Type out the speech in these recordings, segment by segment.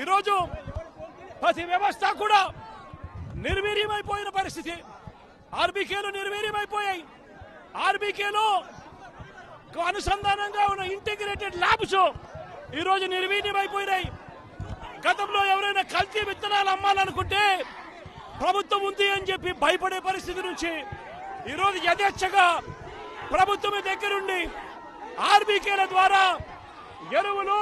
ఈరోజు ప్రతి వ్యవస్థ కూడా నిర్వీర్యమైపోయిన పరిస్థితి. ఆర్బీకేలు నిర్వీర్యమైపోయాయి. ఆర్బీకేలో అనుసంధానంగా ఉన్న ఇంటిగ్రేటెడ్ ల్యాబ్స్ ఈరోజు నిర్వీర్యమైపోయినాయి. గతంలో ఎవరైనా కల్తీ విత్తనాలు అమ్మాలనుకుంటే ప్రభుత్వం ఉంది అని చెప్పి భయపడే పరిస్థితి నుంచి ఈరోజు యథేచ్ఛగా ప్రభుత్వం దగ్గరుండి ఆర్బీకేల ద్వారా ఎరువులు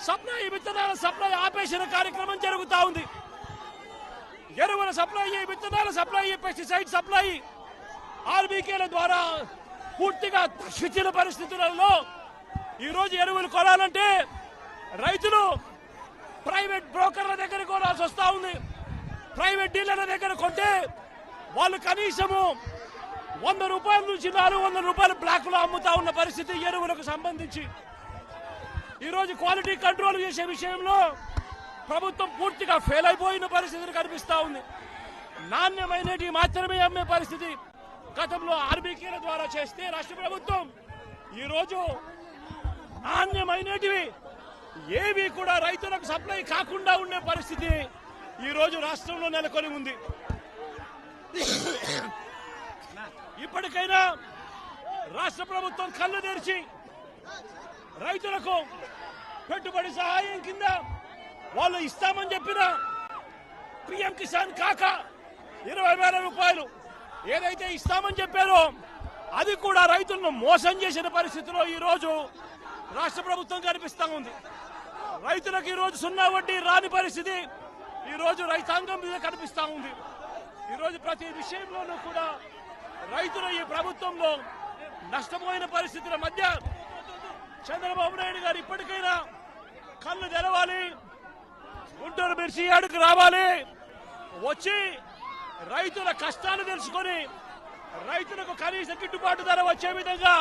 సప్లై, విత్తనాల సప్లై ఆపేసిన కార్యక్రమం జరుగుతూ ఉంది. ఎరువుల సప్లై, విత్తనాల సప్లై, పెస్టిసైడ్ సప్లై ఆర్బీకేల ద్వారా పూర్తిగా తగ్గించిన పరిస్థితులలో ఈరోజు ఎరువులు కొనాలంటే రైతులు ప్రైవేట్ బ్రోకర్ల దగ్గర కొనాల్సి వస్తూ ఉంది. ప్రైవేట్ డీలర్ల దగ్గర కొంటే వాళ్ళు కనీసము 100 రూపాయల నుంచి 400 రూపాయలు బ్లాక్ లో అమ్ముతా ఉన్న పరిస్థితి ఎరువులకు సంబంధించి. ఈరోజు క్వాలిటీ కంట్రోల్ చేసే విషయంలో ప్రభుత్వం పూర్తిగా ఫెయిల్ అయిపోయిన పరిస్థితులు కనిపిస్తా ఉంది. నాణ్యమైనటి మాత్రమే అమ్మే పరిస్థితి గతంలో ఆర్బీకేల ద్వారా చేస్తే రాష్ట్ర ప్రభుత్వం ఈరోజు నాణ్యమైనటివి ఏవి కూడా రైతులకు సప్లై కాకుండా ఉండే పరిస్థితి ఈరోజు రాష్ట్రంలో నెలకొని ఉంది. ఇప్పటికైనా రాష్ట్ర ప్రభుత్వం కళ్ళు తెరిచి రైతులకు పెట్టుబడి సహాయం కింద వాళ్ళు ఇస్తామని చెప్పిన పిఎం కిసాన్ కాక 20,000 రూపాయలు ఏదైతే ఇస్తామని చెప్పారో అది కూడా రైతులను మోసం చేసిన పరిస్థితిలో ఈరోజు రాష్ట్ర ప్రభుత్వం కనిపిస్తా ఉంది. రైతులకు ఈరోజు 0 వడ్డీ రాని పరిస్థితి ఈరోజు రైతాంగం మీద కనిపిస్తా ఉంది. ఈరోజు ప్రతి విషయంలోనూ కూడా రైతులు ఈ ప్రభుత్వంలో నష్టపోయిన పరిస్థితుల మధ్య చంద్రబాబు నాయుడు గారు ఇప్పటికైనా కళ్ళు తెరవాలి, గుంటూరు మిర్చి యార్డుకు రావాలి, వచ్చి రైతుల కష్టాలు తెలుసుకొని రైతులకు కనీస గిట్టుబాటు ధర వచ్చే విధంగా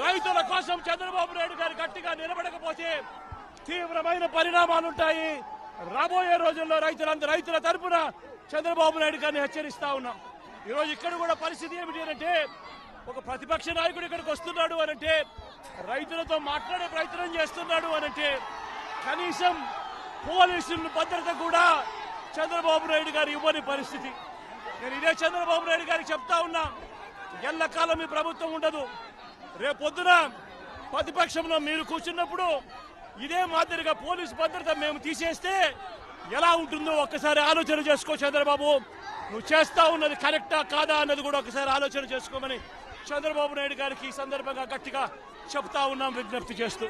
రైతుల కోసం చంద్రబాబు నాయుడు గారు గట్టిగా నిలబడకపోతే తీవ్రమైన పరిణామాలుంటాయి. రాబోయే రోజుల్లో రైతుల తరపున చంద్రబాబు నాయుడు గారిని హెచ్చరిస్తా ఉన్నాం. ఈరోజు ఇక్కడ కూడా పరిస్థితి ఏమిటి అంటే ఒక ప్రతిపక్ష నాయకుడు ఇక్కడికి వస్తున్నాడు అనంటే, రైతులతో మాట్లాడే ప్రయత్నం చేస్తున్నాడు అనంటే కనీసం పోలీసుల భద్రత కూడా చంద్రబాబు నాయుడు గారు ఇవ్వని పరిస్థితి. నేను ఇదే చంద్రబాబు నాయుడు గారికి చెప్తా ఉన్నా, ఎల్లకాలం ఈ ప్రభుత్వం ఉండదు. రేపొద్దున ప్రతిపక్షంలో మీరు కూర్చున్నప్పుడు ఇదే మాదిరిగా పోలీసు భద్రత మేము తీసేస్తే ఎలా ఉంటుందో ఒక్కసారి ఆలోచన చేసుకో చంద్రబాబు. నువ్వు చేస్తా ఉన్నది కరెక్టా కాదా అన్నది కూడా ఒకసారి ఆలోచన చేసుకోమని చంద్రబాబు నాయుడు గారికి ఈ సందర్భంగా గట్టిగా చెప్తా ఉన్నాం, విజ్ఞప్తి చేస్తూ.